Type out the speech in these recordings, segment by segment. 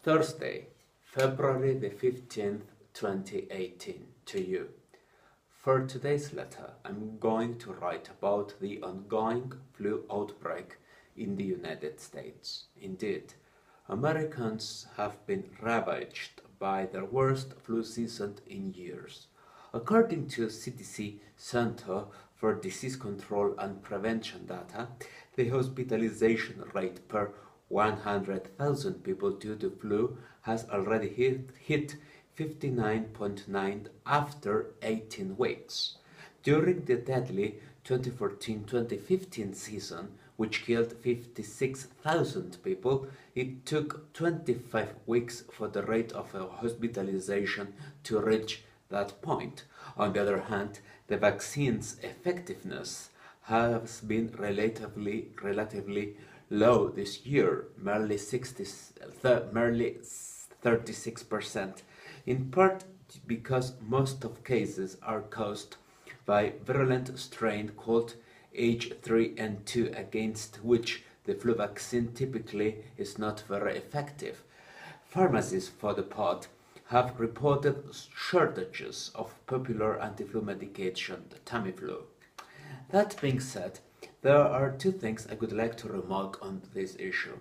Thursday, February the 15th, 2018, to you. For today's letter, I'm going to write about the ongoing flu outbreak in the United States. Indeed, Americans have been ravaged by the worst flu season in years. According to CDC Center for Disease Control and Prevention data, the hospitalization rate per 100,000 people due to flu has already hit 59.9 after 18 weeks. During the deadly 2014-2015 season, which killed 56,000 people, it took 25 weeks for the rate of hospitalization to reach that point. On the other hand, the vaccine's effectiveness has been relatively low this year, merely 36%, in part because most of cases are caused by virulent strain called H3N2, against which the flu vaccine typically is not very effective. Pharmacies, for the part, have reported shortages of popular anti-flu medication, the Tamiflu. That being said, there are two things I would like to remark on this issue.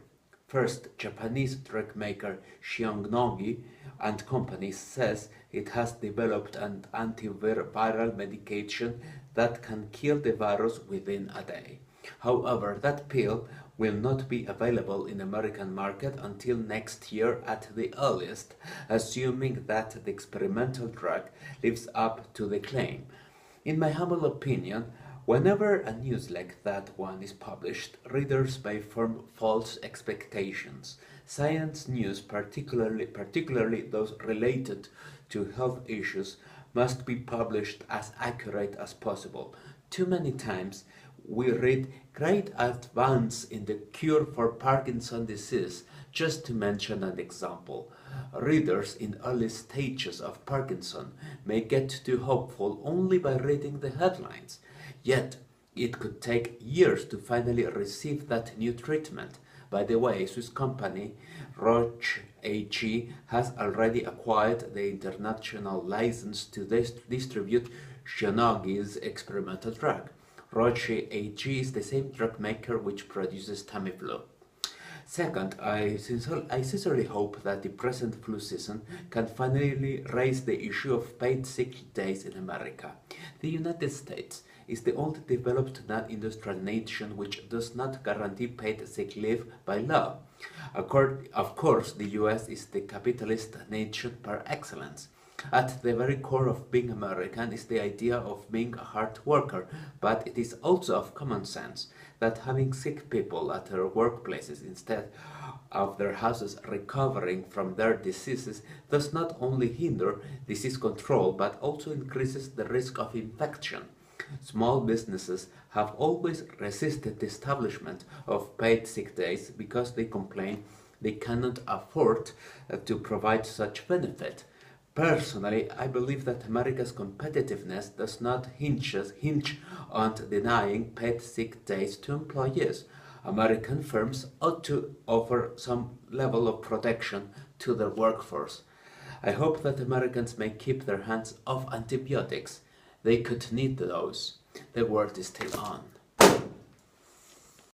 First, Japanese drug maker Shionogi and Company says it has developed an antiviral medication that can kill the virus within a day. However, that pill will not be available in the American market until next year at the earliest, assuming that the experimental drug lives up to the claim. In my humble opinion, whenever a news like that one is published, readers may form false expectations. Science news, particularly those related to health issues, must be published as accurate as possible. Too many times we read great advance in the cure for Parkinson's disease, just to mention an example. Readers in early stages of Parkinson may get too hopeful only by reading the headlines. Yet, it could take years to finally receive that new treatment. By the way, Swiss company Roche AG has already acquired the international license to distribute Shionogi's experimental drug. Roche AG is the same drug maker which produces Tamiflu. Second, I sincerely hope that the present flu season can finally raise the issue of paid sick days in America. The United States is the only developed non-industrial nation which does not guarantee paid sick leave by law. Of course, the US is the capitalist nation par excellence. At the very core of being American is the idea of being a hard worker, but it is also of common sense that having sick people at their workplaces instead of their houses recovering from their diseases does not only hinder disease control but also increases the risk of infection. Small businesses have always resisted the establishment of paid sick days because they complain they cannot afford to provide such benefit. Personally, I believe that America's competitiveness does not hinge on denying paid sick days to employees. American firms ought to offer some level of protection to their workforce. I hope that Americans may keep their hands off antibiotics. They could need those. The world is still on.